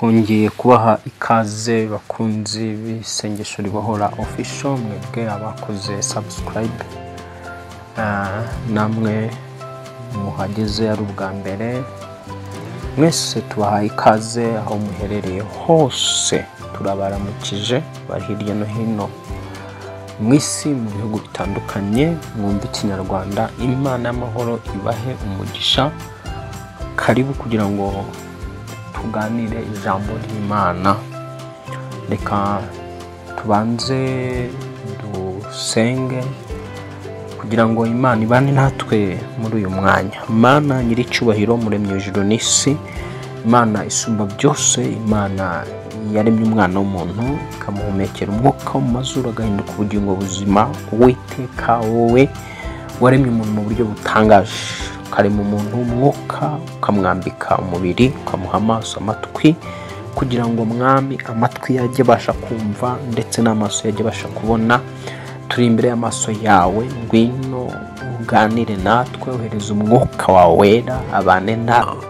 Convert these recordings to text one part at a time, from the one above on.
Hongeye kubaha ikaze bakunzi b'isengesho ribohora official, mwebwe abakoze subscribe namwe muhageze ari ubwa mbere, mwese tubaha ikaze aho muherereye hose. Turabaramukije bari hirya no hino mwisi mu bihugu bitandukanye mwumva ikinyarwanda. Imana y'amahoro ibahe umugisha. Karibu kugira ngo tuganire ijambo ry'Imana. Reka tubanze dusenge kugira ngo Imana ibane natwe muri uyu mwanya. Imana nyiricyubahiro, muremye ijuru n'isi, Imana isumba byose, Imana yaremye umwana w'umuntu ikamuhumekera umwuka mu mazuru agahinduka ubugingo buzima. Uwiteka, wowe waremye umuntu mu buryo butangaje, ukarema umuntu umwuka, ukamwambika umubiri, ukamuha amaso, amatwi, kugira ngo mwami amatwi yajye abasha kumva ndetse n'amaso yajye abasha kubona. Turi imbere y'amaso yawe, ngwino uganire natwe, ohereza umwuka wawe wera abane nawe.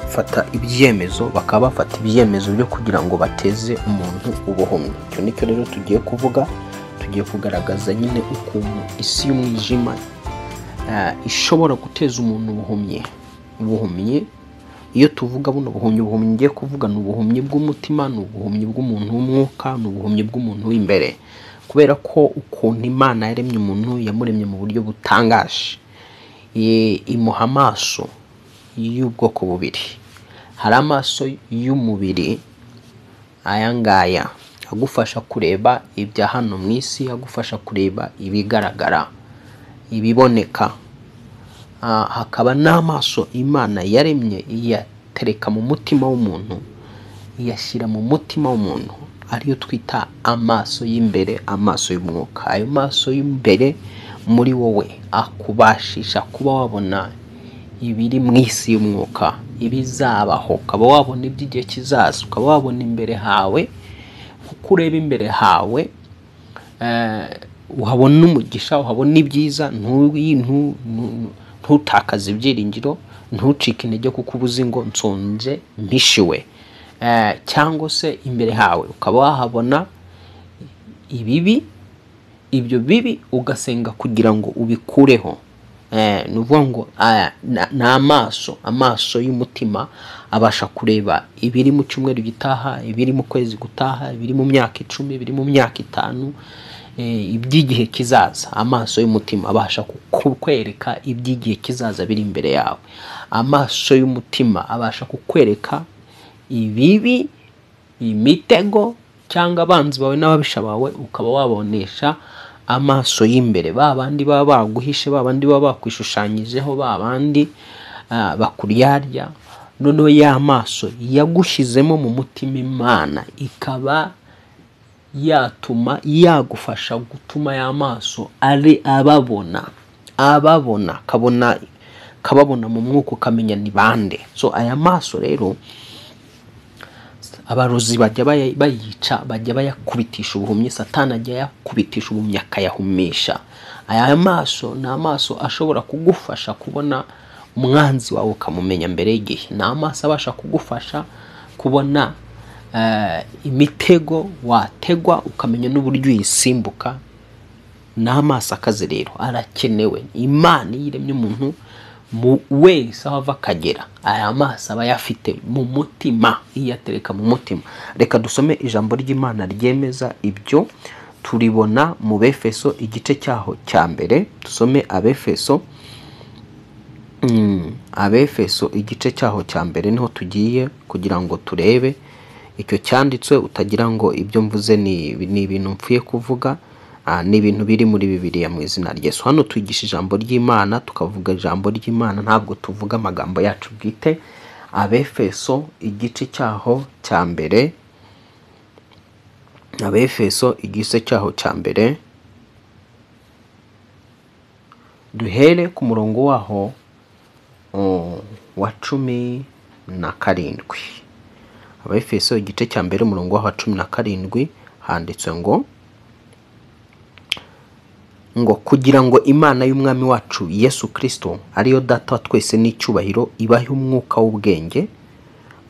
Fata ibyemezo, bakaba bafata ibyemezo byo kugira ngo bateze umuntu ubuhumyi. Icyo nicyo rero tugiye kuvuga. Tugiye kugaragaza nyine ukuntu isi y'umwijima ishobora guteza umuntu ubuhumyi. Iyo tuvuga buno ubuhumyi ngiye kuvuga ni ubuhumyi bw'umutima, ni ubuhumyi bw'umuntu w'umwuka, ni ubuhumyi bw'umuntu w'imbere. Kubera ko ukuntu Imana yaremye umuntu, yamuremye mu buryo butangaje, imuha amaso y'ubwoko bubiri. Hari amaso y'umubiri, aya ngaya agufasha kureba ibya hano mu isi, agufasha kureba ibigaragara, ibiboneka. Hakaba n'amaso Imana yaremye iyatereka mu mutima w'umuntu, iyashyira mu mutima w'umuntu, ariyo twita amaso y'imbere, amaso y'umwuka. Ayo maso y'imbere muri wowe akubashisha kuba wabona ibiri mu isi y'umwuka, ibizabaho, ukaba wabona iby'igihe kizaza, ukaba wabona imbere hawe. Kuko ureba imbere hawe uhabona umugisha, uhabona ibyiza, ntutakaze ibyiringiro, ntucike intege kuko ubuzi ngo nsonje mpishiwe. Cyangwa se imbere hawe ukaba wahabona ibibi, ibyo bibi ugasenga kugira ngo ubikureho. Ni ukuvuga ngo ni amaso y'umutima abasha kureba ibiri mu cyumweru gitaha, ibiri mu kwezi gutaha, ibiri mu myaka 10, ibiri mu myaka 5, iby'igihe kizaza. Amaso y'umutima abasha kukwereka iby'igihe kizaza biri imbere yawe. Amaso y'umutima abasha kukwereka ibibi, imitego cyangwa abanzi bawe n'ababisha bawe, ukaba wabonesha amaso y'imbere. Babandi baba baguhishe, babandi baba bakwishushanyijeho, babandi bakuryarya, noneho ya maso yagushizemo mu mutima, Imana ikaba yatuma yagufasha gutuma ya maso ari ababona kababona mu mwuka, ukamenya ni bande. So aya maso rero abarozi bajya bayica, bajya bayakubitisha ubuhumyi. Satani ajya yakubitisha ubuhumyi akayahumisha. Aya maso ni amaso ashobora kugufasha kubona umwanzi wawe ukamumenya mbere y'igihe. Ni amaso abasha kugufasha kubona imitego wategwa ukamenya n'uburyo uyisimbuka. Ni amaso akaze rero, arakenewe. Imana yiremye umuntu wese aho ava akagera, aya maso aba yafite mu mutima, iyatereka mu mutima. Reka dusome ijambo ry'Imana ryemeza ibyo. Turibona mu Befeso igice cyaho cya mbere. Dusome Abefeso igice cyaho cya mbere, niho tugiye kugira ngo turebe icyo cyanditswe. Utagira ngo ibyo mvuze ni ibintu mpfuye kuvuga, ni ibintu biri muri Bibiliya mu izina rya Yesu. Hano twigisha ijambo ry'Imana, tukavuga ijambo ry'Imana, ntabwo tuvuga amagambo yacu bwite. Abefeso igice cyaho cya mbere, Abefeso igice cyaho cya mbere, duhere ku murongo waho wa 17. Abefeso igice cya mbere umurongo waho wa 17 handitse ngo kugira ngo Imana y'umwami wacu Yesu Kristo ariyo data wa twese n'icyubahiro ibahe umwuka w'ubwenge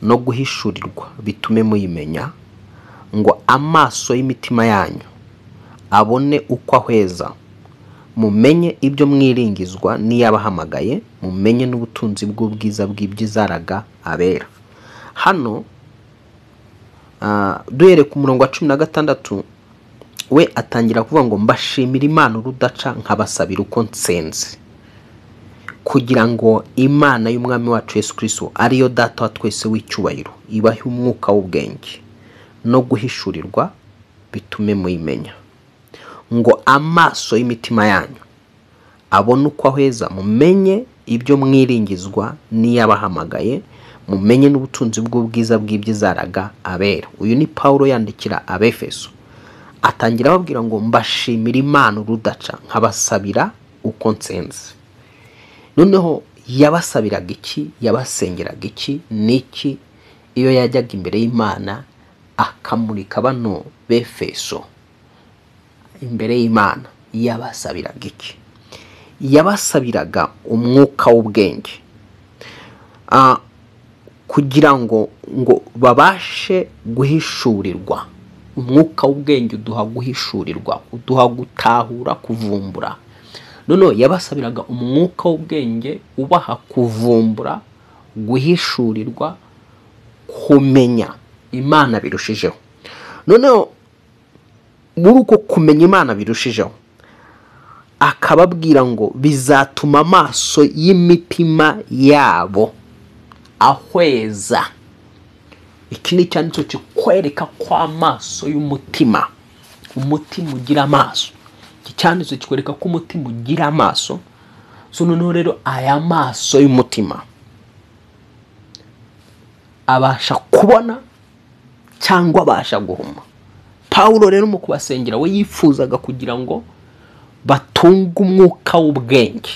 no guhishurirwa bitume muyimenya, ngo amaso y'imitima yanyu abone uko ahweza, mumenye ibyo mwiringizwa n'iyabahamagaye, mumenye n'ubutunzi bw'ubwiza bw'ibyizaraga abera. Hano duhere ku murongo wa 16 we atangira kuvuga ngo mbashimira Imana urudaca nkabasabira uko nsenze, kugira ngo Imana y'umwami wacu Yesu Kristo ariyo data wa twese w'icyubahiro ibahe umwuka w'ubwenge no guhishurirwa bitume muyimenya, ngo amaso y'imitima yanyu abone uko ahweza, mumenye ibyo mwiringizwa n'iyabahamagaye, mumenye n'ubutunzi bw'ubwiza bw'ibyizaraga abera. Uyu ni Paulo yandikira Abefeso, atangira ababwira ngo mbashimira Imana urudaca nkabasabira uko nsenze. Noneho yabasabiraga iki? Yabasengeraga iki? Niki? Iyo yajyaga imbere y'Imana akamurika bano Befeso imbere y'Imana, yabasabiraga iki? Yabasabiraga umwuka w'ubwenge, kugira ngo babashe guhishurirwa. Umwuka w'ubwenge uduha guhishurirwa, uduha gutahura, kuvumbura. Noneho yabasabiraga umwuka w'ubwenge ubaha kuvumbura, guhishurirwa, kumenya Imana birushijeho. Noneho muri uko kumenya Imana birushijeho, akababwira ngo bizatuma amaso y'imitima yabo ahweza. Iki ni cyanditse kikwereka kwa amaso y'umutima, umutima ugira amaso. Iki cyanditse kikwereka ko umutima ugira amaso. So noneho rero aya maso y'umutima abasha kubona cyangwa abasha guhuma. Paulo rero mu kubasengera we yifuzaga kugira ngo batunge umwuka w'ubwenge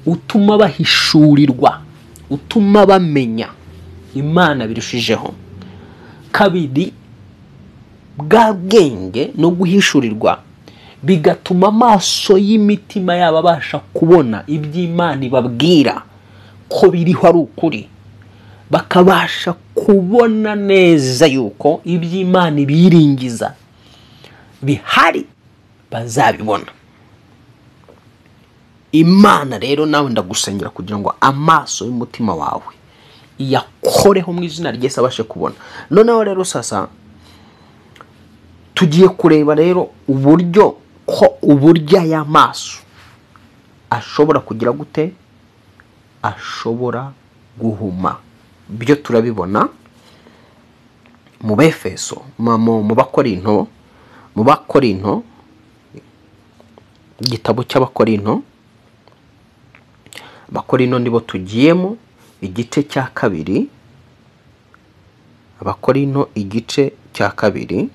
utuma bahishurirwa, utuma bamenya Imana birushijeho. Kabiri, bwa bwenge no guhishurirwa bigatuma amaso y'imitima yabo abasha kubona iby'Imana ibabwira ko biriho ari ukuri, bakabasha kubona neza yuko iby'Imana ibiringiza bihari, bazabibona. Imana rero nawe ndagusengera kugira ngo amaso y'umutima wawe yakoreho mu izina ry'Yesu abashe kubona. Noneho rero sasa tugiye kureba rero uburyo aya maso ashobora kugira gute, ashobora guhuma. Byo turabibona mu Befeso, mu Bakorinto, igitabo cy'Abakorinto nibo tugiyemo, igice cya 2. Abakorinto igice cya 2,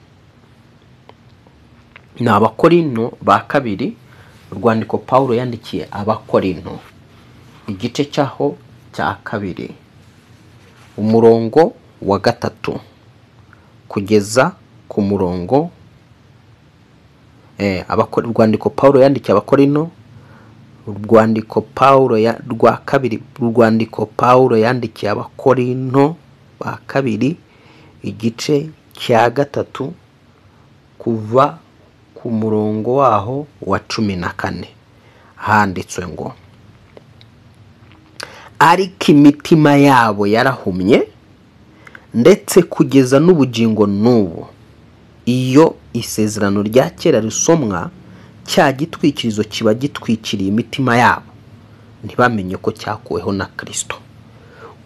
ni Abakorinto ba 2, urwandiko Paulo yandikiye Abakorinto igice cyaho cya 2, umurongo wa 3 kugeza ku murongo urwandiko Paulo yandikiye Abakorinto, urwandiko Paulo rwa 2, urwandiko Paulo yandikiye Abakorinto ba 2 igice cya 3 kuva ku murongo waho wa 14, handitswe ngo ariko imitima yabo yarahumye, ndetse kugeza n'ubugingo n'ubu iyo isezerano rya kera risomwa, cya gitwikirizo kiba gitwikiriye imitima yabo, ntibamenye ko cyakuweho na Kristo.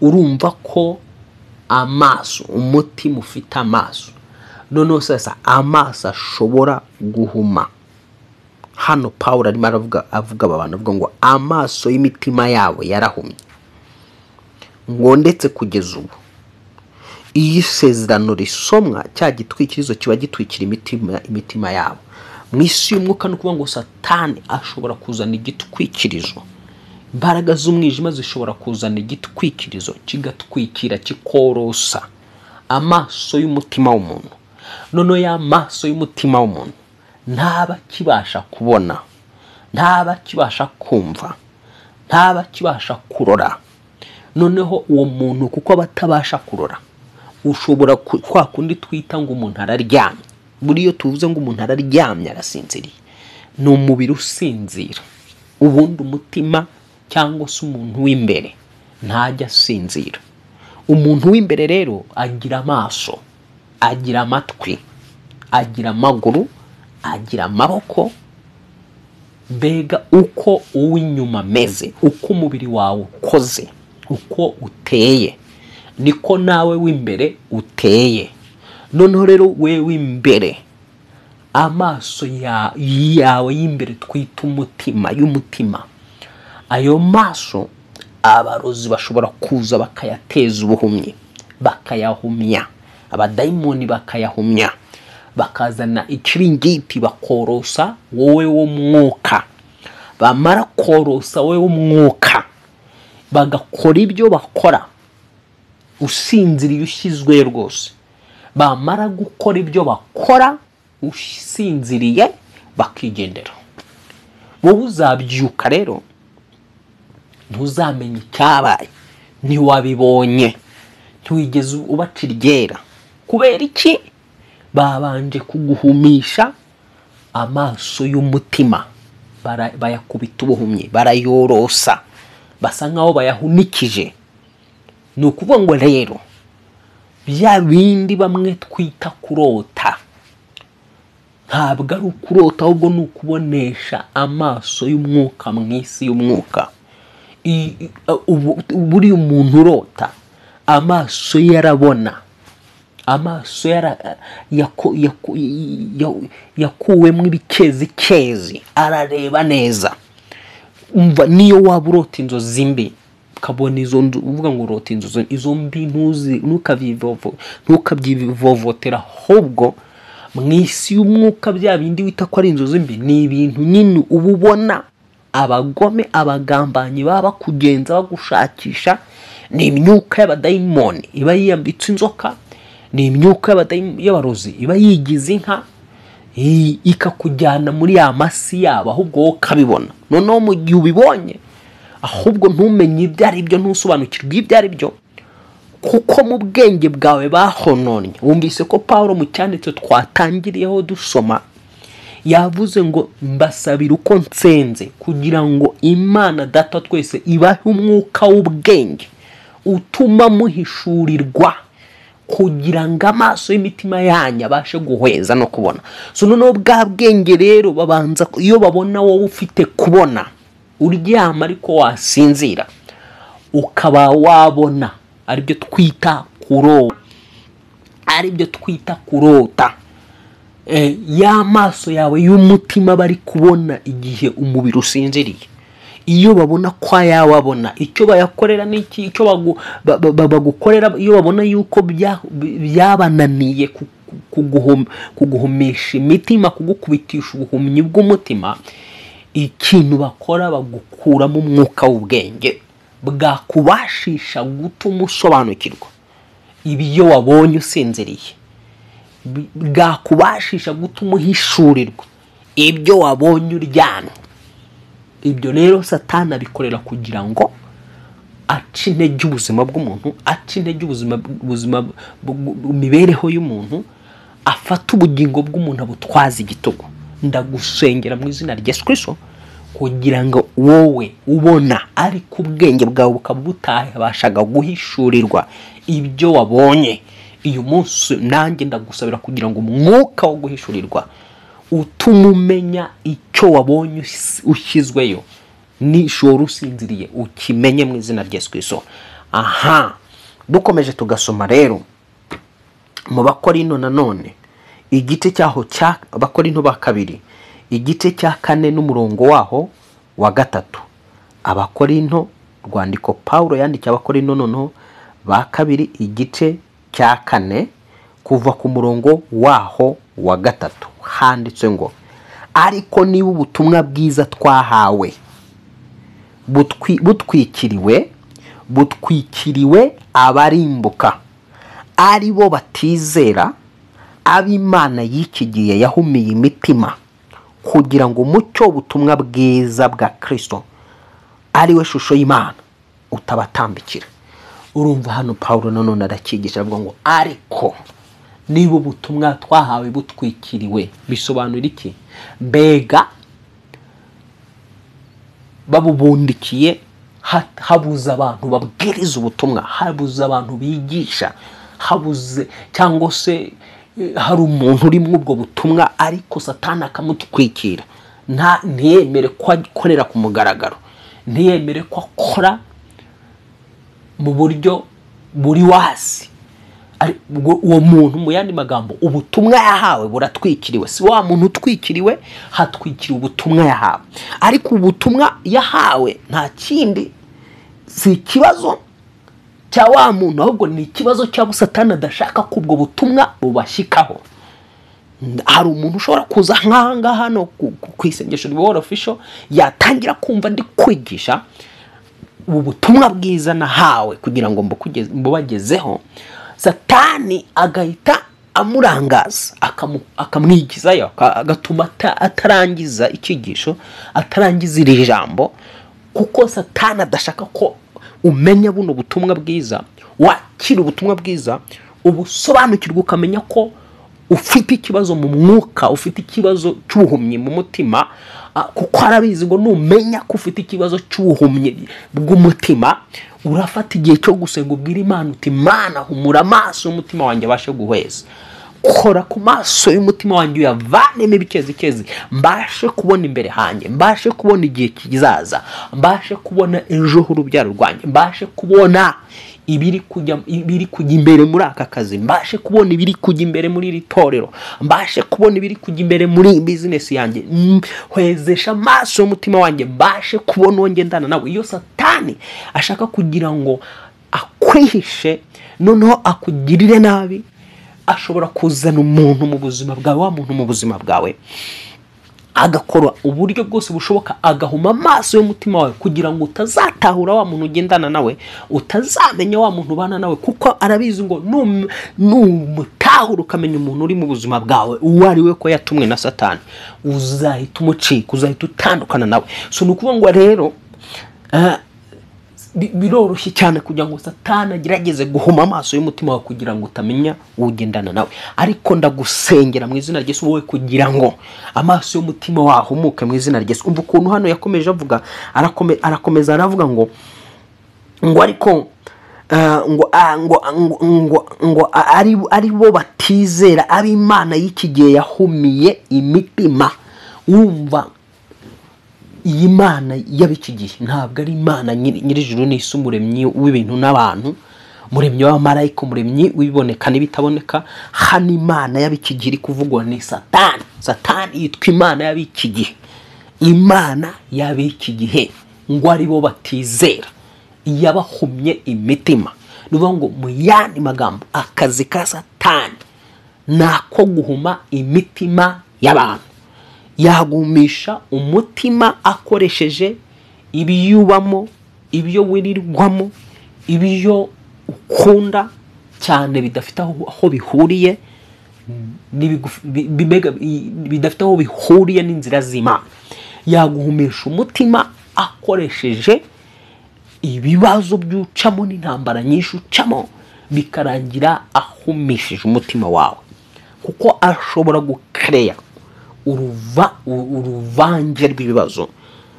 Urumva ko amaso, umutima ufite amaso, noneho sasa amaso ashobora guhuma. Hano Paulo arimo avuga abantu avuga ngo amaso y'imitima yabo yarahumye, ngo ndetse kugeza ubu iyo isezerano risomwa, cya gitwikirizo kiba gitwikira imitima yabo. Mu isi y'umwuka no kuvuga ngo Satani ashobora kuzana igitwikirizo, imbaraga z'umwijima zishobora kuzana igitwikirizo kigatwikira, kikorosa amaso y'umutima w'umuntu. Noneho ya maso y'umutima w'umuntu ntaba kibasha kubona, ntaba kibasha kumva, ntaba kibasha kurora, noneho uwo muntu kuko batabasha kurora, ushobora kwa kundi twita ngo umuntu araryamye. Buriyo tuvuze ngo umuntu araryamye arasinziriye, ni umubiri usinzira, ubundi umutima cyangwa se umuntu w'imbere ntajya asinzira. Umuntu w'imbere rero agira amaso, agira amatwi, agira amaguru, agira amaboko. Mbega uko uw'inyuma ameze, uko umubiri wawe ukoze, uko uteye, niko nawe w'imbere uteye. Noneho rero we w'imbere, amaso yawe y'imbere twita y'umutima, ayo maso abarozi bashobora kuza bakayateza ubuhumyi, bakayahumya, abadayimoni bakayahumya, bakazana ikiringiti bakorosa wowe wo mwuka. Bamara korosa wowe wo mwuka, bagakora ibyo bakora usinziriye ushyizwe rwose. Bamara gukora ibyo bakora usinziriye bakigendera. Wowe uzabyuka rero ntuzamenye icyabaye, ntiwabibonye, ntiwigeze ubaca iryera. Kubera iki? Babanje kuguhumisha amaso y'umutima, bayakubita ubuhumyi, barayorosa, basa nkaho bayahunikije. Ni ukuvuga ngo rero bya bindi bamwe twita kurota, ntabwo ari ukurota, ahubwo ni ukubonesha amaso y'umwuka mu isi y'umwuka. Buri umuntu urota amaso yarabona, amaso yakuwemo ibikezi, arareba neza. Umva, niyo waba urota inzozi mbi ukabona izo uvuga ngo urota inzozi izo mbi, ntukabyivovotera, ahubwo mu isi y'umwuka bya bindi wita ko ari inzozi mbi ni ibintu nyine uba ubona. Abagome, abagambanyi baba bakugenza bagushakisha, ni imyuka y'abadayimoni iba yiyambitse inzoka, ni imyuka y'abarozi iba yigize inka, ikakujyana muri ya masi yabo, ahubwo wowe ukabibona. Noneho mu gihe ubibonye, ahubwo ntumenye ibyo ari byo, ntusobanukirwe ibyo ari byo, kuko mu bwenge bwawe bahononye. Wumvise ko Pawulo mu cyanditse twatangiriyeho dusoma yavuze ngo mbasabira uko nsenze kugira ngo Imana Data twese ibahe umwuka w'ubwenge utuma muhishurirwa, kugira ngo amaso y'imitima yanyu abashe guhweza no kubona. So noneho bwa bwenge rero babanza, iyo babona wowe ufite kubona, uryama ariko wasinzira, ukaba wabona, aribyo twita kurota, aribyo twita kurota. Ya maso yawe y'umutima bari kubona igihe umubiri usinziriye. Iyo babona kwa yawabona, icyo bayakorera n'iki, icyo bagukorera, iyo babona yuko byabananiye kuguhumisha imitima, kugukubitisha ubuhumyi bw'umutima, ikintu bakora bagukuramo umwuka w'ubwenge bwakubashisha gutuma usobanukirwa ibyo wabonye usinziriye, bwakubashisha gutuma uhishurirwa ibyo wabonye uryamye. Ibyo rero Satani abikorera kugira ngo ace intege ubuzima bw'umuntu, ace intege ubuzima imibereho y'umuntu, afata ubugingo bw'umuntu abutwaza igitugu. Ndagusengera mu izina rya Yesu Kristo kugira ngo wowe ubona ariko ubwenge bwawe bukaba butabashaga guhishurirwa ibyo wabonye. Uyu munsi nanjye ndagusabira kugira ngo umwuka wo guhishurirwa utuma umenya icyo wabonye ushyizweyo n'ijoro usinziriye, ukimenye mu izina rya Yesu Kristo. Aha, dukomeje tugasoma rero mu Bakorinto nanone igice cyaho cya Bakorinto ba kabiri igice cya 4 n'umurongo waho wa 3. Abakorinto, rwandiko Pawulo yandikiye Abakorinto noneho ba kabiri igice cya 4 kuva ku murongo waho wa 3 handitse ngo, ariko niba ubutumwa bwiza twahawe butwikiriwe abarimbuka, ari bo batizera, ab'Imana y'iki gihe yahumiye imitima, kugira ngo umucyo w'ubutumwa bwiza bwa Kristo ari we shusho y'Imana utabatambikira. urumva hano Pawulo nanone arakigisha avuga ngo ariko niba ubutumwa twahawe butwikiriwe bisobanura iki? Mbega babubundikiye habuze abantu babwiriza ubutumwa, habuze abantu bigisha, habuze cyangwa se hari umuntu uri mu ubwo butumwa ariko Satani akamutwikira, ntiyemere ko akorera ku mugaragaro, ntiyemere ko akora mu buryo buri wasi. Uwo muntu mu yandi magambo ubutumwa yahawe buratwikiriwe, si wa muntu utwikiriwe, hatwikiriwe ubutumwa yahawe. Ariko ubutumwa yahawe nta kindi, si ikibazo cya wa muntu, ahubwo ni ikibazo cy'abo Satani adashaka ko ubwo butumwa bubashyikaho. Hari umuntu ushobora kuza nk'ahangaha hano ku isengesho World Official yatangira kumva ndi kwigisha ubu butumwa bwiza nahawe kugira ngo mbubagezeho, Satani agahita amurangaza akamwigizayo, agatuma atarangiza icyigisho, atarangiza iri jambo, kuko Satani adashaka ko umenya buno butumwa bwiza, wakira ubutumwa bwiza, ubusobanukirwa ukamenya ko ufite ikibazo mu mwuka, ufite ikibazo cy'ubuhumyi mu mutima, kuko arabizi ngo numenya ko ufite ikibazo cy'ubuhumyi bw'umutima, urafata igihe cyo gusenga ubwira Imana uti Mana humura amaso y'umutima wanjye abashe guhweza, kora ku maso y'umutima wanjye uyavanemo ibikezi, mbashe kubona imbere hanjye, mbashe kubona igihe kizaza, mbashe kubona ejo h'urubyaro rwanjye, mbashe kubona ibiri kujya imbere muri aka kazi, mbashe kubona ibiri kujya imbere muri iri torero, mbashe kubona ibiri kujya imbere muri business yanjye, hwezesha amaso y'umutima wanjye, mbashe kubona uwo ngendana nawe. Iyo Satani ashaka kugira ngo akwihishe, noneho akugirire nabi, ashobora kuzana umuntu mu buzima bwawe, wa muntu mu buzima bwawe agakora uburyo bwose bushoboka, agahuma amaso y'umutima wawe kugira ngo utazatahura wa muntu ugendana nawe, utazamenya wa muntu ubana nawe, kuko arabizi ngo numutahura ukamenya umuntu uri mu buzima bwawe uwo ari we ko yatumwe na Satani, uzahita umucika, uzahita utandukana nawe. So nukuvuga ngo rero biroroshye cyane kugira ngo Satani agerageze guhuma amaso y'umutima wawe kugira ngo utamenya ugendana nawe. Ariko ndagusengera mu izina ry'Yesu wowe kugira ngo amaso y'umutima wawe ahumuke mu izina ry'Yesu. Umva ukuntu hano yakomeje avuga, arakomeza aravuga ngo ariko ngo ari bo batizera, ab'Imana y'iki gihe yahumiye imitima. Wumva iyi Mana y'abiki gihe ntabwo ari Imana nyir'ijuru n'isi, umuremyi w'ibintu n'abantu, muremyi w'abamarayika, umuremyi w'ibiboneka n'ibitaboneka. Hano Imana y'abiki gihe iri kuvugwa ni Satani. Satani yitwa Imana y'abiki gihe, Imana y'abiki gihe ngo ari bo batizera, yabahumye imitima. Nuvuga ngo mu yandi magambo akazi ka Satani nako guhuma imitima y'abantu, yagumisha umutima akoresheje ibiyubamo, ibyo wirirwamo, ibyo ukunda cyane bidafite aho bihuriye, bidafite aho bihuriye n'inzira z'Imana. Yaguhumisha umutima akoresheje ibibazo byucamo n'intambara nyinshi ucamo, bikarangira ahumishije umutima wawe, kuko ashobora gukereya uruvange rw'ibibazo,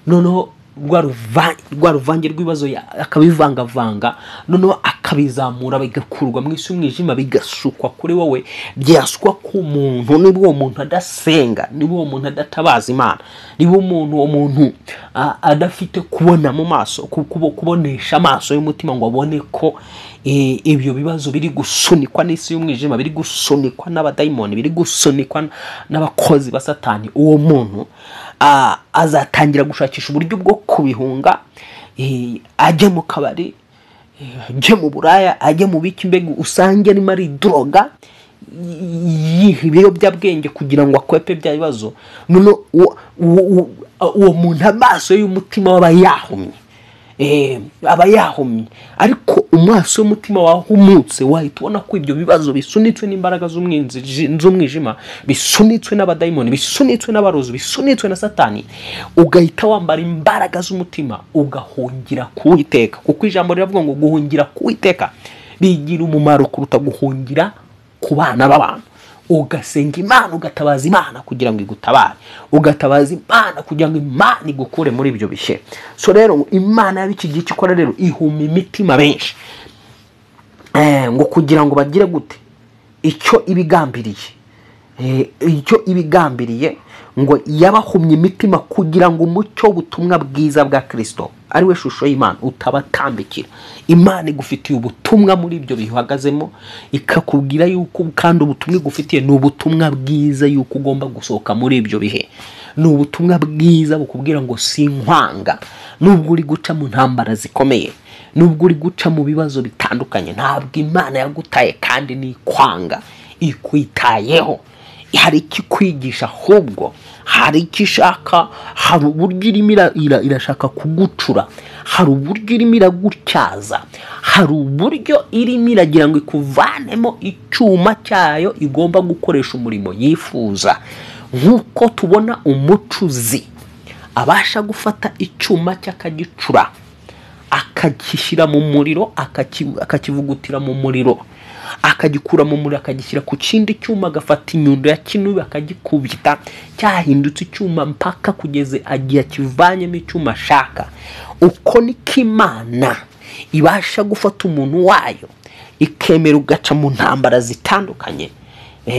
noneho rwa ruvange rw'ibibazo akabivangavanga, noneho akabizamura bigakurwa mu isi y'umwijima, bigasukwa kuri wowe, byasukwa ku muntu. Niba uwo muntu adasenga, niba uwo muntu adatabaza Imana, niba uwo muntu adafite kubona mu maso, kubonesha amaso y'umutima ngo abone ko ibyo bibazo biri gusunikwa n'isi y'umwijima, biri gusunikwa n'abadayimoni, biri gusunikwa n'abakozi ba Satani, uwo muntu azatangira gushakisha uburyo bwo kubihunga, ajye mu kabari, ajye mu buraya, ajye mu biki, mbega usange arimo ari droga, ibiyobyabwenge kugira ngo akwepe bya bibazo. None uwo muntu amaso y'umutima waba yahumye, aba yahumye, ariko amaso y'umutima wahumutse wahita ubona ko ibyo bibazo bisunitswe n'imbaraga z'umwijima, bisunitswe n'abadayimoni, bisunitswe n'abarozi, bisunitswe na Satani, ugahita wambara imbaraga z'umutima ugahungira ku Uwiteka, kuko ijambo riravuga ngo guhungira ku Uwiteka bigira umumaro kuruta guhungira ku bana b'abantu. Ugasenga Imana, ugatabaza Imana kugira ngo igutabare, ugatabaza Imana kugira ngo Imana igukure muri ibyo bihe. So rero Imana y'iki gihe ikora rero ihuma imitima benshi, ngo kugira ngo bagire gute icyo ibigambiriye, ngo yabahumye imitima kugira ngo umucyo w'ubutumwa bwiza bwa Kristo ari we shusho y'Imana utabatambikira. Imana igufitiye ubutumwa muri ibyo bihagazemo, ikakubwira yuko kandi ubutumwa igufitiye ni ubutumwa bwiza yuko ugomba gusohoka muri ibyo bihe. Ni ubutumwa bwiza bukubwira ngo sinkwanga, nubwo uri guca mu ntambara zikomeye, nubwo uri guca mu bibazo bitandukanye, ntabwo Imana yagutaye kandi ni kwanga, ikwitayeho. Hari ikikwigisha, ahubwo hari ikishaka, hari uburyo irashaka kugucura, hari uburyo irimo iragutyaza, hari uburyo irimo iragira ngo ikuvanemo icyuma cyayo igomba gukoresha umurimo yifuza. Nk'uko tubona umucuzi abasha gufata icyuma cy'akagicura akagishyira mu muriro, akakivugutira mu muriro, akagikura mu muriro akagishyira ku kindi cyuma, agafata inyundo ya kinubi akagikubita, cyahindutse icyuma mpaka kugeze agiye akivanyemo icyuma ashaka. Uko niko Imana ibasha gufata umuntu wayo ikemera ugaca mu ntambara zitandukanye,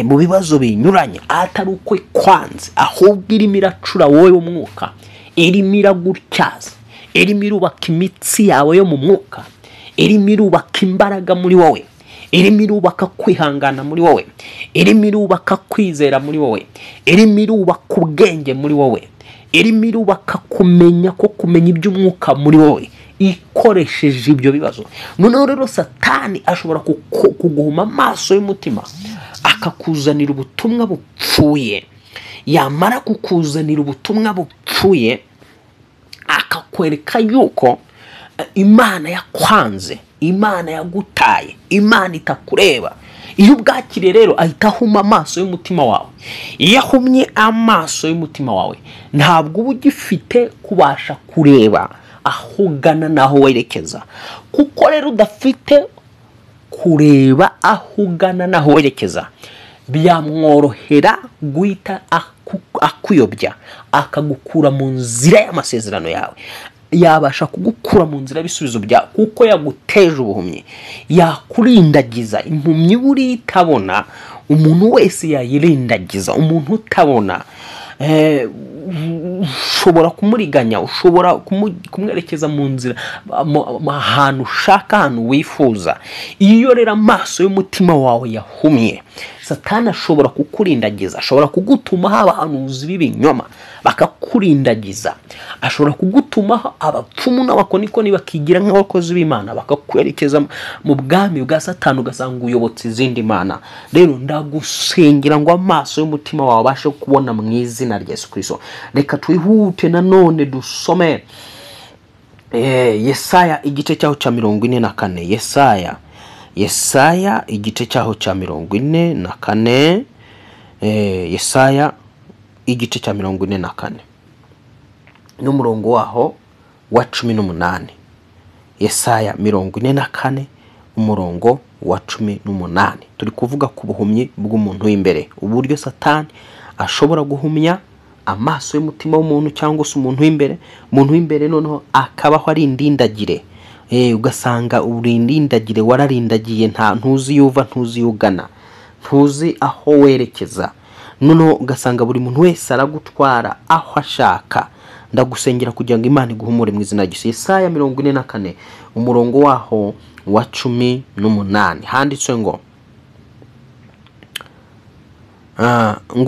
mu bibazo binyuranye, atari uko ikwanze, ahubwo irimo iracura wowe umwuka, irimo iragutyaza, irimo irubaka imitsi yawe yo mu mwuka, irimo irubaka imbaraga muri wowe, irimo irubaka kwihangana muri wowe, irimo irubaka kwizera muri wowe, irimo irubaka ubwenge muri wowe, irimo irubaka kumenya iby'umwuka muri wowe, ikoresheje ibyo bibazo. Noneho rero Satani ashobora kuguhuma amaso y'umutima akakuzanira ubutumwa bupfuye. Yamara kukuzanira ubutumwa bupfuye akakwereka yuko Imana yakwanze, Imana yagutaye, Imana itakureba. Iyo ubwakire rero ahita ahuma amaso y'umutima wawe. Iyo ahumye amaso y'umutima wawe, ntabwo uba ugifite kubasha kureba aho ugana n'aho werekeza. Kuko rero udafite kureba aho ugana n'aho werekeza, byamworohera guhita akuyobya, akagukura mu nzira y'amasezerano yawe. Yabasha kugukura mu nzira y'ibisubizo byawe, kuko yaguteje ubuhumyi, yakurindagiza. Impumyi buri itabona, umuntu wese yayirindagiza. Umuntu utabona ushobora kumuriganya, ushobora kumwerekeza mu nzira ahantu ushaka, ahantu wifuza. Iyo rero amaso y'umutima wawe yahumye, Satani ashobora kukurindagiza, ashobora kugutuma haba abahanuzi b'ibinyoma bakakurindagiza, ashobora kugutuma abapfumu n'abakonikoni bakigira nk'abakozi b'Imana bakakwerekeza mu bwami bwa Satani, ugasanga uyobotse izindi mana. Rero ndagusengera ngo amaso y'umutima wawe abashe kubona mu izina rya Yesu Kristo. Reka twihute nanone dusome Yesaya igice cyaho cya 44. Yesaya igice cyaho cya 44. Yesaya igice cya 44 n'umurongo waho wa 18. Yesaya 44 umurongo wa 18. Turi kuvuga ku buhumyi bw'umuntu w'imbere, uburyo Satani ashobora guhumya amaso y'umutima w'umuntu cyangwa se umuntu w'imbere, noneho akabaho ari indindagire. Ugasanga urindindagire, wararindagiye, ntuzi yuva, ntuzi yugana, ntuzi aho werekeza. Noneho ugasanga buri muntu wese aragutwara aho ashaka. Ndagusengera kugira ngo Imana iguhumure mu izina rya Yesaya 44 umurongo waho wa 18. Handitswe ngo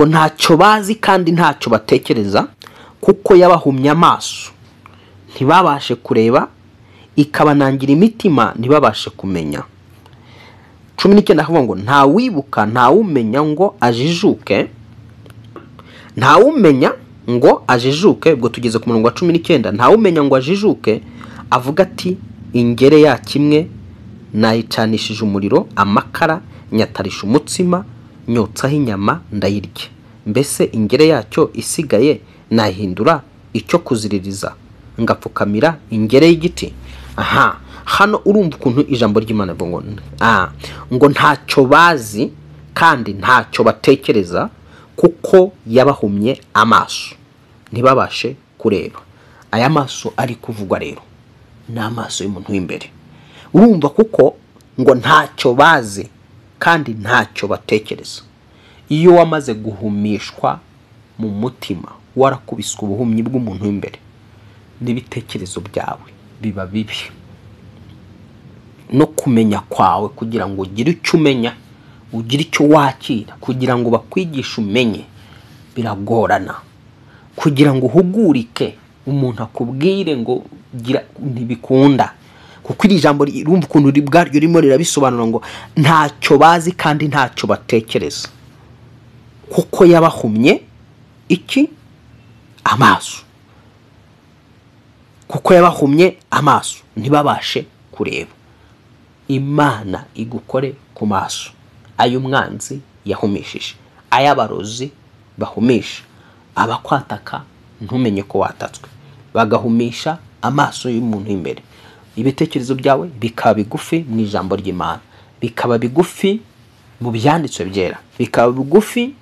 ntacyo bazi kandi ntacyo batekereza, kuko yabahumye amaso ntibabashe kureba, ikabanangira imitima ntibabashe kumenya. 19 avuga ngo nta wibuka, nta umenya ngo ajijuke, nta umenya ngo ajijuke. Ubwo tugeze ku murongo wa 19, nta umenya ngo ajijuke, avuga ati ingere ya kimwe nayicanishije umuriro, amakara nyatarisha umutsima, nyotsaho inyama ndayirya. Mbese ingere yacyo isigaye nahindura icyo kuziririza ngapfukamira ingere y'igiti? Hano urumva ukuntu ijambo ry'Imana ngo ntacyo bazi kandi ntacyo batekereza, kuko yabahumye amaso ntibabashe kureba. Aya maso ari kuvugwa rero ni amaso y'umuntu w'imbere. Urumva kuko ngo ntacyo bazi kandi ntacyo batekereza. Iyo wamaze guhumishwa mu mutima, warakubiswe ubuhumyi bw'umuntu w'imbere, n'ibitekerezo byawe biba bibi, no kumenya kwawe kugira ngo ugire icyo umenya, ugire icyo wakira, kugira ngo bakwigishe umenye biragorana. Kugira ngo uhugurike umuntu akubwire ngo gira, ntibikunda. Kuko iri jambo urumva ukuntu bwaryo ririmo rirabisobanura ngo ntacyo bazi kandi ntacyo batekereza, kuko yabahumye iki? Amaso. Kuko yabahumye amaso ntibabashe kureba. Imana igukore ku maso ay'umwanzi yahumishije, ay'abarozi bahumisha, abakwataka ntumenye ko watatswe, bagahumisha amaso y'umuntu imbere. Ibitekerezo byawe bikaba bigufi mu ijambo ry'Imana, bikaba bigufi mu byanditswe byera, bikaba bigufi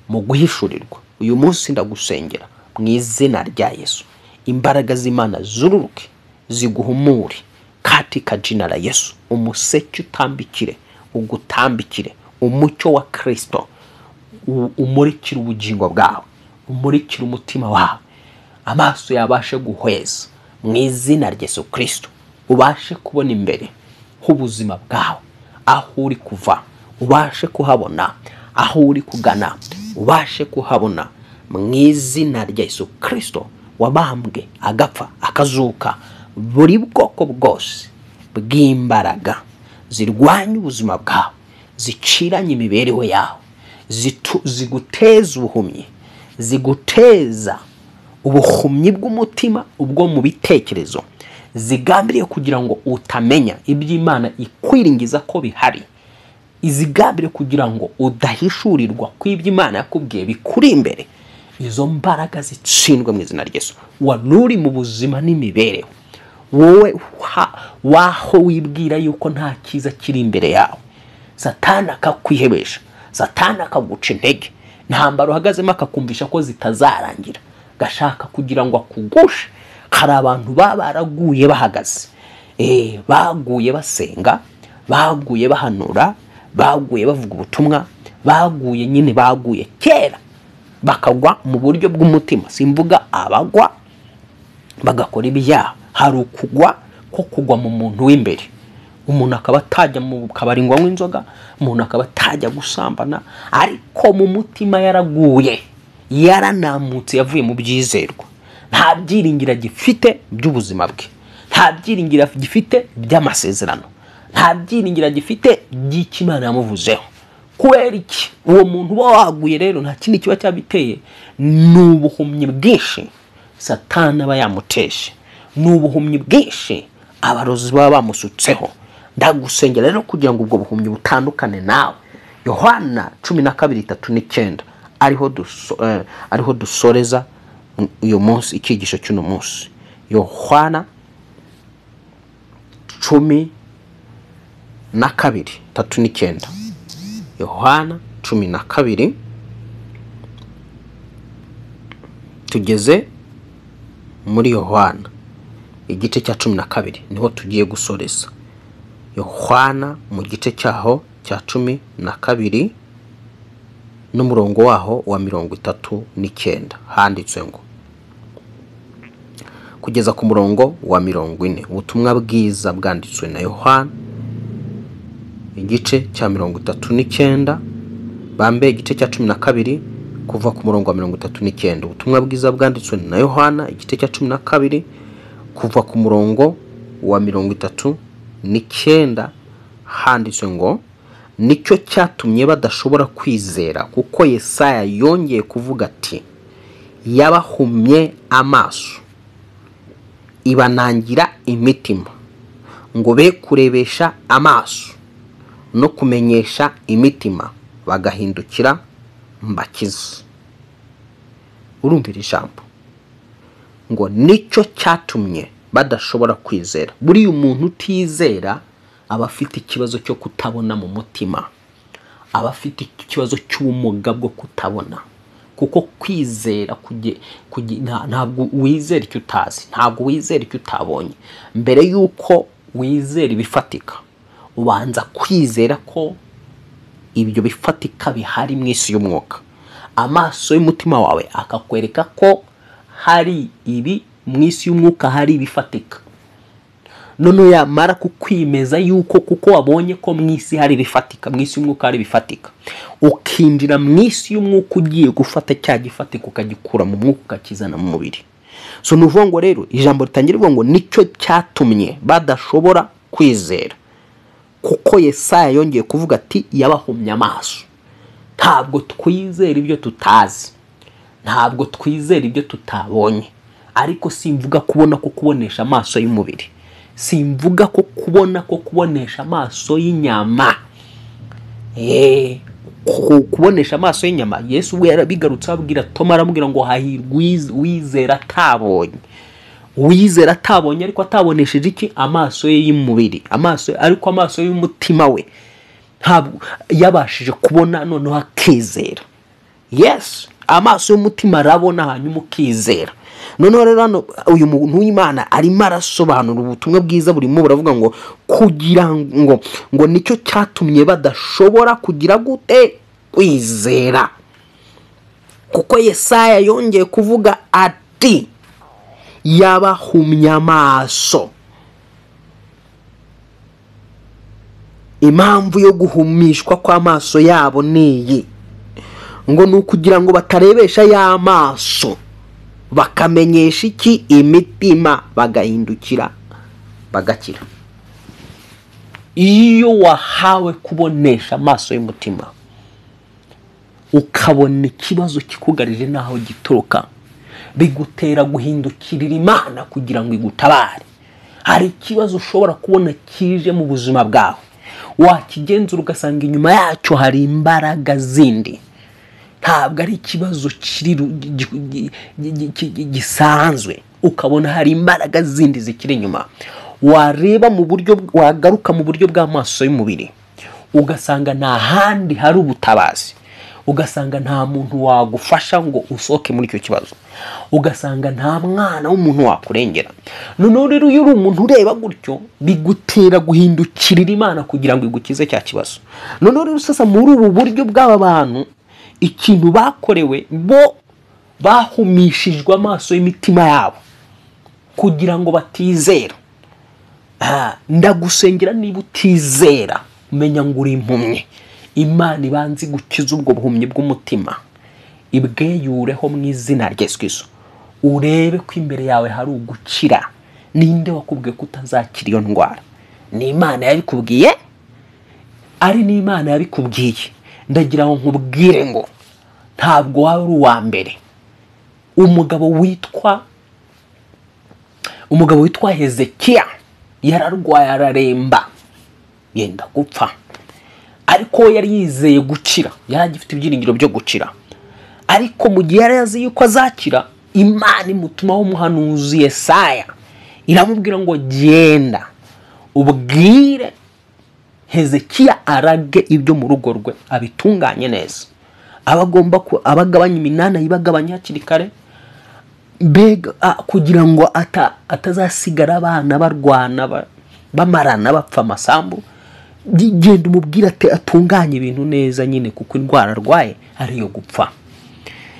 mu guhishurirwa. Uyu munsi ndagusengera mu izina rya Yesu, imbaraga z'Imana zururuke ziguhumure katika jina la Yesu. Umuseke utambikire, ugutambikire umucyo wa Kristo, umurikire ubugingo bwawe, umurikire umutima wawe, amaso yabashe guhweza mu izina rya Yesu Kristo. Ubashe kubona imbere h'ubuzima bwawe, aho uri kuva ubashe kuhabona, aho uri kugana ubashe kuhabona mu izina rya Yesu Kristo wabambwe agapfa akazuka. Buri bwoko bwose bw'imbaraga zirwanya ubuzima bwawe, ziciranye imibereho yawe, ziguteza ubuhumyi, ziguteza ubuhumyi bw'umutima, ubwo mu bitekerezo, zigambiriye kugira ngo utamenya iby'Imana ikwiringiza ko bihari, izigambiriye kugira ngo udahishurirwa kw'iby'Imana yakubwiye bikuri imbere. Izo mbaraga zitsindwe mu izina rya Yesu. Waruri mu buzima n'imibereho, wowe waho wibwira yuko nta kiza kiri imbere yawe, Satani akakwihebesha, Satani akaguca intege, ntambaro uhagazemo akakumvisha ko zitazarangira, gashaka kugira ngo akugushe. Hari abantu baraguye bahagaze, baguye basenga, baguye bahanura, baguye bavuga ubutumwa, baguye nyine, baguye kera bakagwa mu buryo bw'umutima. Simvuga abagwa bagakora ibyaha, hari ukugwa ko kugwa mu muntu w'imbere. Umuntu akaba atajya mu kabari ngo anywe inzoga, umuntu akaba atajya gusambana, ariko mu mutima yaraguye, yaranamutse, yavuye mu byizerwa. Nta byiringira gifite by'ubuzima bwe, nta byiringira gifite by'amasezerano, nta byiringira gifite by'Imana yamuvuzeho. Kubera iki? Uwo muntu uba waguye rero nta kindi kiba cyabiteye, ni ubuhumyi bwinshi Satani aba yamuteshe, ni ubuhumyi bwinshi abarozi baba bamusutseho. Ndagusengera rero kugira ngo ubwo buhumyi butandukane nawe. Yohana 12:3-9 ariho dusoreza uyu munsi icyigisho cy'uno munsi. Yohana 12:3-9. Yohana 12, tugeze muri Yohana igice cya 12 niho tugiye gusoreza. Yohana mu gice cyaho cya 12 n'umurongo waho wa 39 handitswe ngo, kugeza ku murongo wa 40. Ubutumwa bwiza bwanditswe na Yohana igice cya 39, bambe igice cya 12 kuva ku murongo wa 39. Ubutumwa bwiza bwanditswe na Yohana igice cya 12 kuva ku murongo wa 39 handitswe ngo, nicyo cyatumye badashobora kwizera, kuko Yesaya yongeye kuvuga ati, yabahumye amaso ibanangira imitima ngo be kurebesha amaso no kumenyesha imitima bagahindukira mbakize. Urumvira ijambo ngo nicyo cyatumye badashobora kwizera. Buri umuntu utizera aba afite ikibazo cyo kutabona mu mutima, aba afite ikibazo cy'ubumuga bwo kutabona, kuko kwizera ntabwo wizera icyo utazi, ntabwo wizera icyo utabonye. Mbere yuko wizera ibifatika ubanza kwizera ko ibyo bifatika bihari mu isi y'umwuka. Amaso y'umutima wawe akakwereka ko hari ibi mu isi y'umwuka, hari ibifatika. None yamara kukwimeza yuko kuko wabonye ko mu isi hari ibifatika, mu isi y'umwuka hari ibifatika, ukindira mu isi y'umwuka ugiye gufata cya gifatika ukagikura mu mwuka ukakizana mu mubiri. So nuvuga ngo rero ijambo ritangira ngo nicyo cyatumye badashobora kwizera, kuko Yesaya yongeye kuvuga ati yabahumye amaso. Ntabwo twizera ibyo tutazi, ntabwo twizera ibyo tutabonye. Ariko simvuga kubona ko kubonesha amaso y'umubiri, simvuga ko kubonesha amaso y'inyama. Kubonesha amaso y'inyama Yesu we yarabigarutse abwira Toma, aramubwira ngo hahirwa uwizera atabonye. Uwizera atabonye ariko atabonesheje iki? Amaso ye y'umubiri, ariko amaso y'umutima we ntabwo yabashije kubona, noneho akizera. Yes, amaso y'umutima arabona hanyuma ukizera. Noneho rero uyu muntu w'Imana arimo arasobanura ubutumwa bwiza burimo buravuga ngo kugira ngo nicyo cyatumye badashobora kugira gute? Kwizera. Kuko Yesaya yongeye kuvuga ati yabahumye amaso. Impamvu yo guhumishwa kw'amaso yabo niyi, ngo nukugira ngo batarebesha y'amaso bakamenyesha iki? Imitima bagahindukira bagakira. Iyo wahawe kubonesha amaso y'umutima ukabona ikibazo kikugarije naho gituruka, bigutera guhindukirira Imana kugira ngo igutabare. Hari ikibazo ushobora kubona kije mu buzima bwawe, wakigenzura ugasanga inyuma yacyo hari imbaraga zindi. Ntabwo ari ikibazo gisanzwe, ukabona hari imbaraga zindi zikiri inyuma. Wareba mu buryo, wagaruka mu buryo bw'amaso y'umubiri ugasanga nta handi hari ubutabazi, ugasanga nta muntu wagufasha ngo usohoke muri icyo kibazo, ugasanga nta mwana w'umuntu wakurengera. Noneho rero iyo uri umuntu ureba gutyo bigutera guhindukirira Imana kugira ngo igukize cya kibazo. Noneho rero sasa muri ubu buryo bw'aba bantu ikintu bakorewe, bo bahumishijwe amaso y'imitima yabo kugira ngo batizera. Ndagusengera niba utizera umenya ngo uri impumyi, Imana ibanze gukiza ubwo buhumyi bw'umutima, ibweyureho mu izina rya Yesu Kristo. Urebe ko imbere yawe hari ugukira. Ninde wakubwiye ko utazakira iyo ndwara? Ni Imana yabikubwiye? Ari ni Imana yabikubwiye. Ndagira ngo nkubwire ngo ntabwo wari uwa mbere. Umugabo witwa Hezekiya yararwaye araremba yenda gupfa, ariko yari yizeye gukira, yaragifite ibyiringiro byo gukira. Ariko mu gihe yari yazi yuko azakira, Imana imutuma w'umuhanuzi Yesaya iramubwira ngo genda ubwire Hezekiya arage ibyo mu rugo rwe abitunganye neza, abagomba abagabanya iminana yibagabanya hakiri kare, kugira ngo atazasigara abana barwana bamarana bapfa amasambu. Genda umubwira ati atunganye ibintu neza nyine, kuko indwara arwaye ariyo gupfa.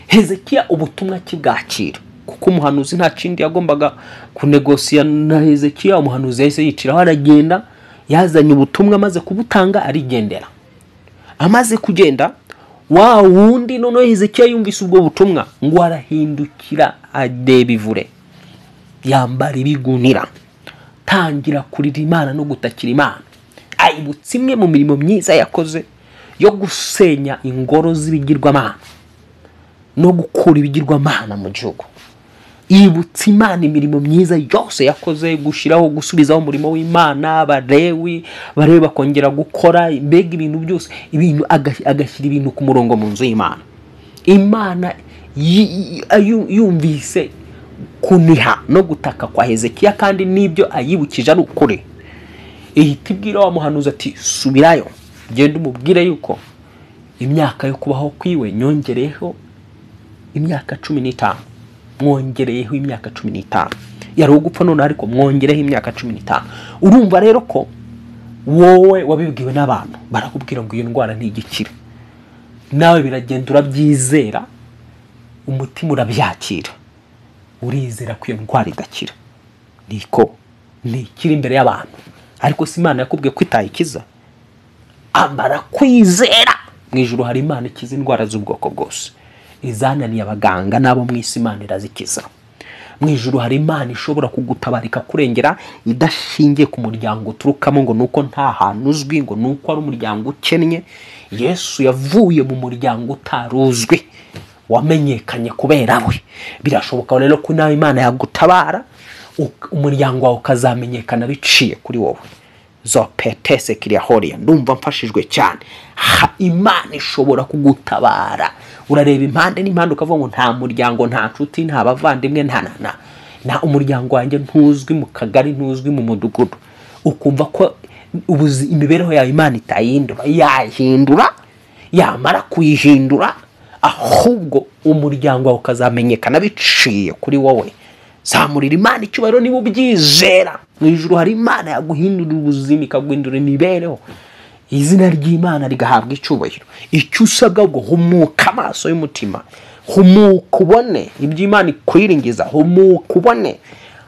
Hezekiya ubutumwa kibwakira, kuko umuhanuzi nta kindi yagombaga kunegosiya na Hezekiya. Umuhanuzi yahise yiciraho aragenda, yazanye ubutumwa, amaze kubutanga arigendera. Amaze kugenda wa wundi noneho Hezekiya yumvise ubwo butumwa ngo arahindukira adeba ivure, yambara ibigunira, tangira kurira Imana no gutakira Imana. Ayibutse imwe mu mirimo myiza yakoze yo gusenya ingoro z'ibigirwamana no gukura ibigirwamana mu gihugu. ibutsa Imana imirimo myiza yose yakoze, gushiraho gusubizaho umurimo w'Imana, Abalewi bakongera gukora, mbega ibintu byose, ibintu agashyira ibintu ku murongo mu nzu y'Imana. Imana yumvise kuniha no gutaka kwa Hezekiya, kandi nibyo ayibukije ari ukuri. Ihita ibwira wa muhanuzi ati subirayo, genda umubwire yuko imyaka yo kubaho kwiwe nyongereyeho imyaka 15, mwongereyeho imyaka 15. Yari ugupfa none ariko mwongereho imyaka 15. Urumva rero ko wowe wabibwiwe n'abantu barakubwira ngo iyo ndwara ntigikira, nawe biragenda urabyizera, umutima urabyakira, urizera ko iyo ndwara idakira. Niko nikiri imbere y'abantu, ariko si Imana yakubwiye ko itayikiza. Amara kwizera, mu ijuru hari Imana ikiza indwara z'ubwoko bwose, izananiye abaganga nabo mu isi Imana irazikiza. Mu ijuru hari Imana ishobora kugutabarika kurengera, idashingiye ku muryango uturukamo ngo nuko nta hantu uzwi, ngo nuko ari umuryango ukennye. Yesu yavuye mu muryango utaruzwi, wamenyekanye kubera we. Birashoboka rero ko nawe Imana yagutabara, umuryango wawe ukazamenyekana biciye kuri wowe. Zopetese kiriya horiya, ndumva mfashijwe cyane. Imana ishobora kugutabara. Urareba impande n'impande ukavuga ngo nta muryango, nta nshuti, nta bavandimwe, nta umuryango wanjye ntuzwi mu kagari, ntuzwi mu mudugudu. Ukumva ko imibereho yawe Imana itayindura, yahindura, yamara kuyihindura, ahubwo umuryango wawe ukazamenyekana biciye kuri wowe. Zamurira Imana icyubahiro niba ubyizera. Mu ijuru hari Imana yaguhindura ubuzima, ikaguhindura imibereho, izina ry'Imana rigahabwa icyubahiro. Icyo usabwa ngo humuka amaso y'umutima, humuka ubone ibyo Imana ikwiringiza, humuka ubone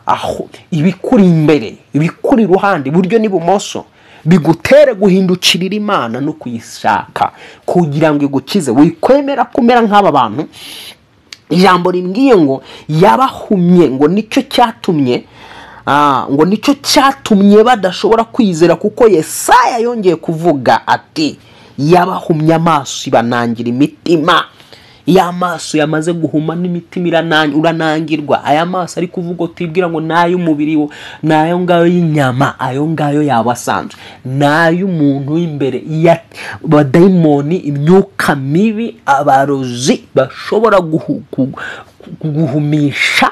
aho ibikuri imbere, ibikuri iruhande, iburyo n'ibumoso, bigutere guhindukirira Imana no kuyishaka kugira ngo igukize. Wikwemera kumera nk'aba bantu ijambo rimbwiye ngo yabahumye, ngo nicyo cyatumye badashobora kwizera, kuko Yesaya yongeye kuvuga ati yabahumye amaso ibanangira imitima. Ya maso yamaze guhuma n'imitima uranangirwa. Aya maso ari kuvuga utibwira ngo nayo umubiri, nayo ngayo y'inyama, ayo ngayo yabasanzwe, nayo umuntu w'imbere ya badayimoni, imyuka mibi, abarozi bashobora guhumisha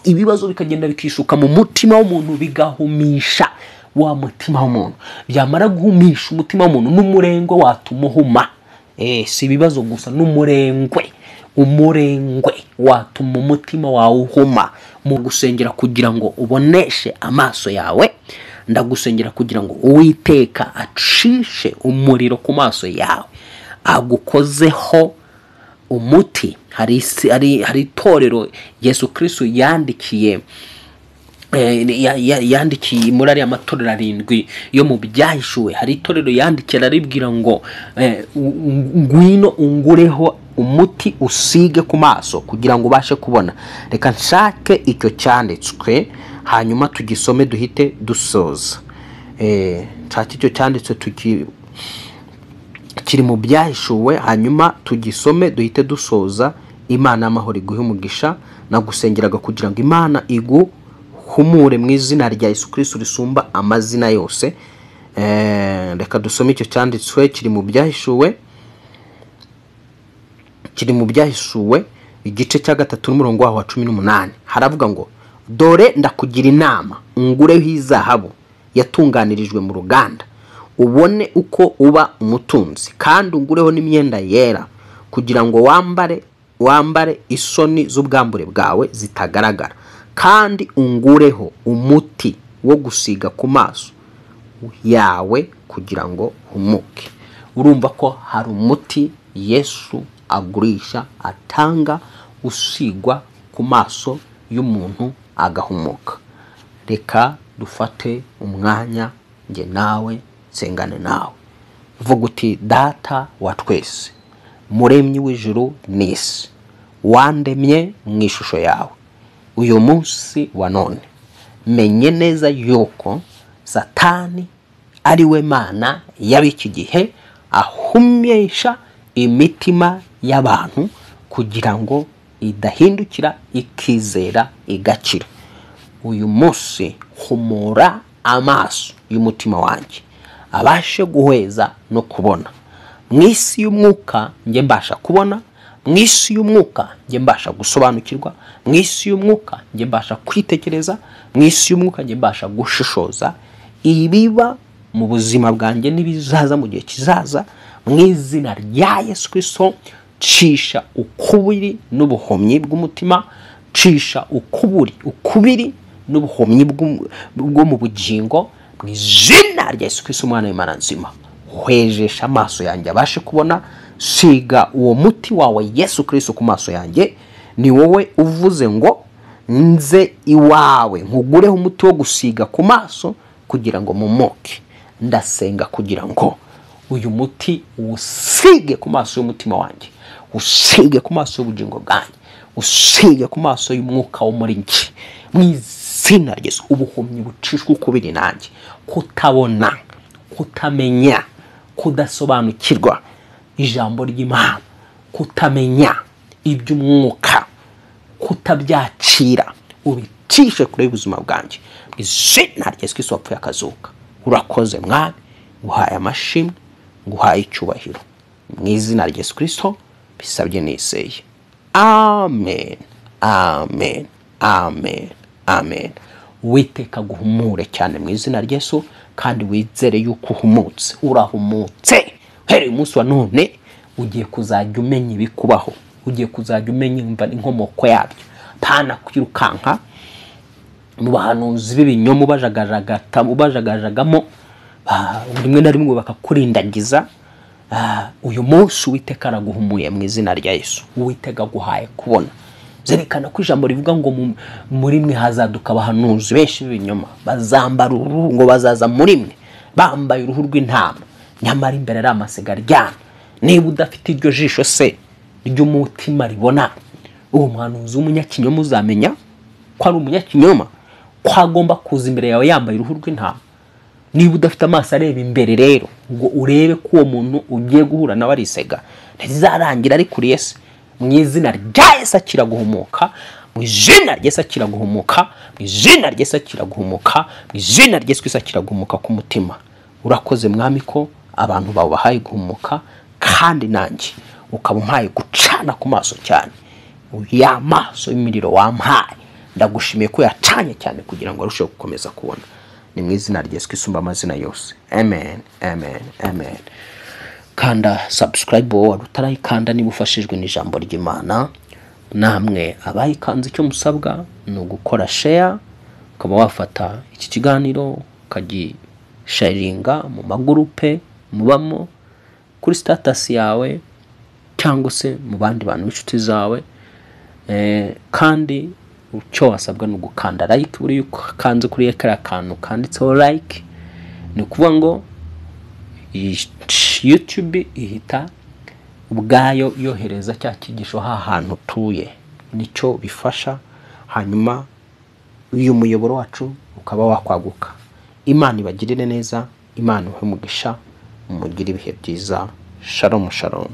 ibibazo bikagenda bikishuka mu mutima w'umuntu, bigahumisha wa mutima w'umuntu. Byamara guhumisha umutima w'umuntu, n'umurengwe watumuhuma. Si ibibazo gusa, umurengwe watuma umutima wawe uhuma. Mu gusengera kugira ngo uboneshe amaso yawe, ndagusengera kugira ngo Uwiteka acishe umuriro ku maso yawe, agukozeho umuti. Hari itorero Yesu Kristo yandikiye muri ariya matorero 7 yo mu Byahishuwe. Hari itorero yandikira aribwira ngo ngwino ungureho umuti usige ku maso kugira ngo ubashe kubona. Reka nshake icyo cyanditswe hanyuma tugisome duhite dusoza. Nshake icyo cyanditswe kiri mu Byahishuwe, hanyuma tugisome duhite dusoza. Imana amahoro iguhe umugisha. Nagusengeraga kugira ngo Imana humure mu izina rya Yesu Kristo risumba amazina yose. Reka dusome icyo cyanditswe kiri mu Byahishuwe igice cya 3 n'umurongo wa 18. Haravuga ngo dore ndakugira inama, ungureho izahabu yatunganirijwe mu ruganda, ubone uko uba umutunzi, kandi ungureho n'imyenda yera, kugira ngo wambare isoni z'ubwambure bwawe zitagaragara, kandi ungureho umuti wo gusiga ku maso yawe kugira ngo humuke. Urumva ko hari umuti Yesu agurisha, atanga, usigwa ku maso y'umuntu agahumuka. Reka dufate umwanya nge nawe nsengane nawe. Vuga uti Data wa twese, muremyi w'ijuru n'isi, wandemye mu ishusho yawe, uyu munsi wa none menye neza yuko Satani ari we mana y'abiki gihe, ahumyesha imitima y'abantu kugira ngo idahindukira ikizera igakira. Uyu munsi humura amaso y'umutima wanjye abashe guhweza no kubona. Mwisi y'umwuka nge mbasha kubona, mwisi y'umwuka nge mbasha gusobanukirwa, mwisi y'umwuka nge mbasha kwitekereza, mwisi y'umwuka nge mbasha gushishoza ibiba mu buzima bwanjye n'ibizaza mu gihe kizaza. Mu izina rya Yesu Kristo cisha ukubiri n'ubuhomyi bw'umutima, cisha ukubiri n'ubuhomyi bwo mu bugingo, mu izina rya Yesu Kristo umwana w'Imana nzima. Hwejesha amaso yanjye abashe kubona, siga uwo muti wawe Yesu Kristo ku maso yanjye. Ni wowe uvuze ngo nze iwawe nkugureho umuti wo gusiga ku maso kugira ngo mumoke. Ndasenga kugira ngo uyu muti usige ku maso y'umutima wanjye, usige ku maso y'ubugingo bwanjye, usige ku maso y'umwuka wo muri njye. Mu izina rya Yesu ubuhumyi bucishwe ukubiri nanjye, kutabona, kutamenya, kudasobanukirwa ijambo ry'Imana, kutamenya iby'umwuka, kutabyakira, ubicishe kure y'ubuzima bwanjye. Mu izina rya Yesu Kristo wapfuye akazuka. Urakoze Mwami, nguhaye amashimwe, nguhaye icyubahiro. Mu izina rya Yesu Kristo bisabye niseye. Amen, amen, amen, amen. Uwiteka guhumure cyane mu izina rya Yesu, kandi wizere yuko uhumutse. Urahumutse. Uhereye umunsi wa none ugiye kuzajya umenya ibikubaho, ugiye kuzajya umenya inkomoko yabyo. Pana kwirukanka mu bahanuzi b'ibinyoma ubajagajagamo, rimwe na rimwe bakakurindagiza. Uyu munsi Uwiteka araguhumuye mu izina rya Yesu. Uwiteka guhaye kubona. Zerikana ko ijambo rivuga ngo muri mwe hazaduka abahanuzi benshi b'ibinyoma, bazambara uruhu, ngo bazaza muri mwe bambaye uruhu rw'intama, nyamara imbere ari amasega aryana. Niba udafite iryo jisho se ry'umutima ribona, uwo muhanuzi w'umunyakinyoma uzamenya ko ari umunyakinyoma, ko agomba kuza imbere yawe yambaye uruhu rw'intama. Niba udafite amaso areba imbere rero ngo urebe ko uwo muntu ugiye guhura nawe ari isega, ntizarangira ari kuri Yesu. Mu izina rya Yesu akira guhumuka, mu izina rya Yesu akira guhumuka, mu izina rya Yesu akira guhumuka, mu izina rya Yesu akira guhumuka ku mutima. Urakoze Mwami ko abantu bawe bahaye guhumuka, kandi nanjye ukaba umpaye gucana ku maso cyane. Ya maso y'imiriro wampaye ndagushimiye ko yacanye cyane kugira ngo arusheho gukomeza kubona. Ni mu izina rya Yesu Kristo amazina yose. Amen, amen, amen. Kanda subscribe wowe utarayikanda niba ufashijwe n'ijambo ry'Imana. Namwe abayikanze icyo musabwa ni ugukora share, ukaba wafata iki kiganiro ukagisharinga mu magurupe mubamo, kuri status yawe, cyangwa se mu bandi bantu b'inshuti zawe. Kandi icyo wasabwa ni ugukanda like. Buri ukanze kuri ekara kantu kanditseho like, ni ukuvuga ngo YouTube ihita ubwayo yohereza cya kigisho hantu tuye. Nicyo bifasha, hanyuma uyu muyoboro wacu ukaba wakwaguka. Imana ibagirire neza, Imana ihe umugisha, mugire ibihe byiza. Shalom, shalom.